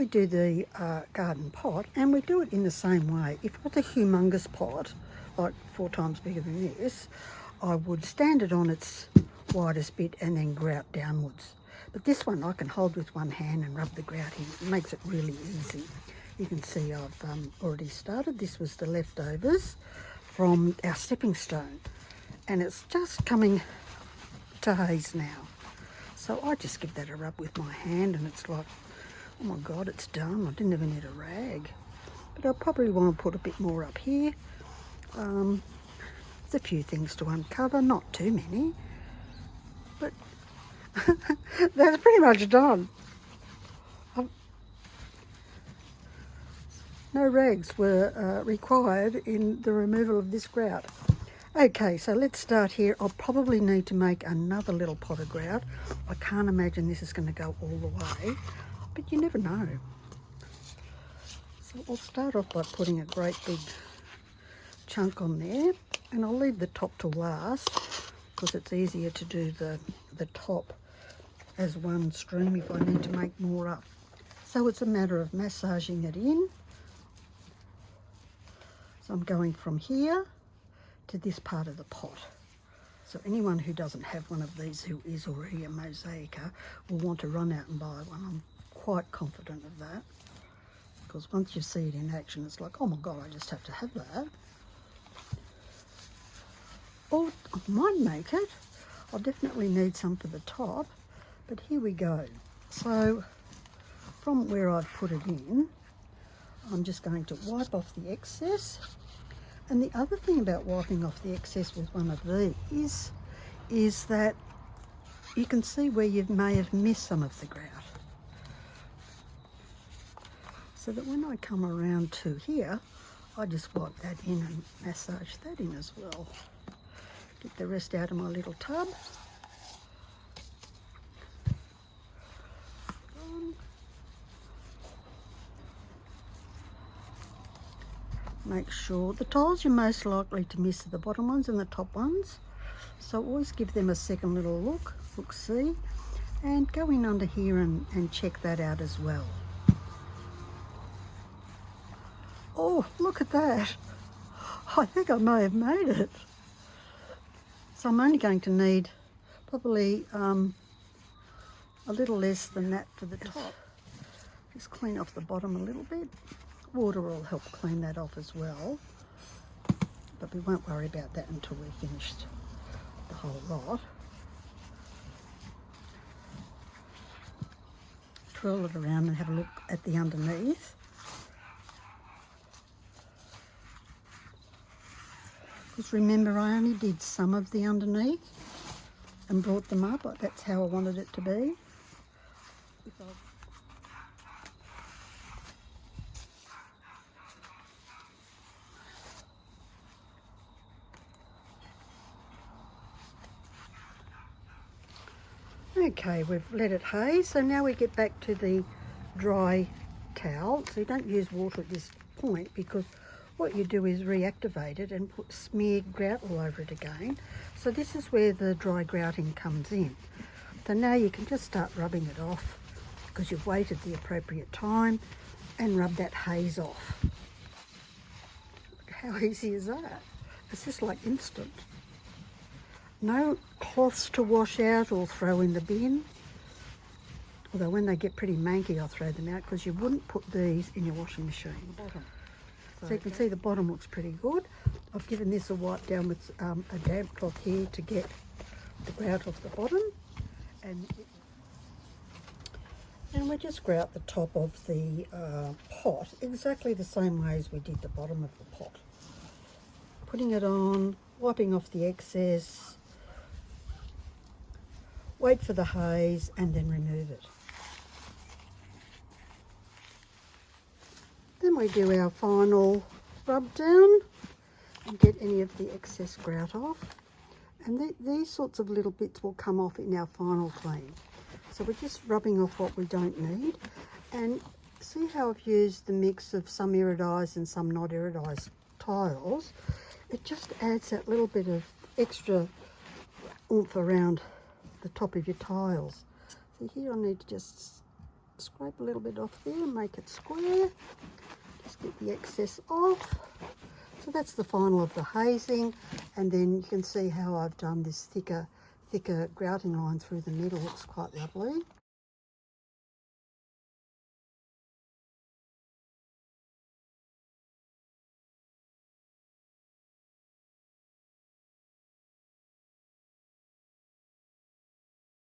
we do the garden pot, and we do it in the same way. If it's a humongous pot, like 4 times bigger than this, I would stand it on its widest bit and then grout downwards. But this one I can hold with one hand and rub the grout in. It makes it really easy. You can see I've already started. This was the leftovers from our stepping stone, and it's just coming to haze now. So I just give that a rub with my hand, and it's like, oh my God, it's done. I didn't even need a rag. But I probably want to put a bit more up here. There's a few things to uncover, not too many, but that's pretty much done. No rags were required in the removal of this grout. Okay, so let's start here. I'll probably need to make another little pot of grout. I can't imagine this is going to go all the way, but you never know. So I'll start off by putting a great big chunk on there, and I'll leave the top till last because it's easier to do the top as one stream if I need to make more up. So it's a matter of massaging it in. So I'm going from here to this part of the pot. So anyone who doesn't have one of these who is already a mosaicer will want to run out and buy one. I'm quite confident of that, because once you see it in action, it's like, oh my God, I just have to have that. Or I might make it. I'll definitely need some for the top, but here we go. So from where I've put it in, I'm just going to wipe off the excess. And the other thing about wiping off the excess with one of these is that you can see where you may have missed some of the grout. So that when I come around to here, I just wipe that in and massage that in as well. Get the rest out of my little tub. Make sure the tiles you're most likely to miss are the bottom ones and the top ones, so always give them a second little look-see, and go in under here and check that out as well. Oh, look at that. I think I may have made it. So I'm only going to need probably a little less than that for the top. Just clean off the bottom a little bit. Water will help clean that off as well, but we won't worry about that until we've finished the whole lot. Twirl it around and have a look at the underneath. Just remember, I only did some of the underneath and brought them up. That's how I wanted it to be. Okay, we've let it haze, so now we get back to the dry towel. So you don't use water at this point, because what you do is reactivate it and put smeared grout all over it again. So this is where the dry grouting comes in. So now you can just start rubbing it off, because you've waited the appropriate time, and rub that haze off. How easy is that? It's just like instant. No cloths to wash out or throw in the bin. Although when they get pretty manky, I'll throw them out, because you wouldn't put these in your washing machine. So you can see the bottom looks pretty good. I've given this a wipe down with a damp cloth here to get the grout off the bottom. And we just grout the top of the pot exactly the same way as we did the bottom of the pot. Putting it on, wiping off the excess, wait for the haze, and then remove it. Then we do our final rub down and get any of the excess grout off. And these sorts of little bits will come off in our final clean. So we're just rubbing off what we don't need. And see how I've used the mix of some iridised and some not iridised tiles? It just adds that little bit of extra oomph around the top of your tiles. So here I need to just scrape a little bit off there, make it square, just get the excess off. So that's the final of the hazing, and then you can see how I've done this thicker grouting line through the middle. Looks quite lovely.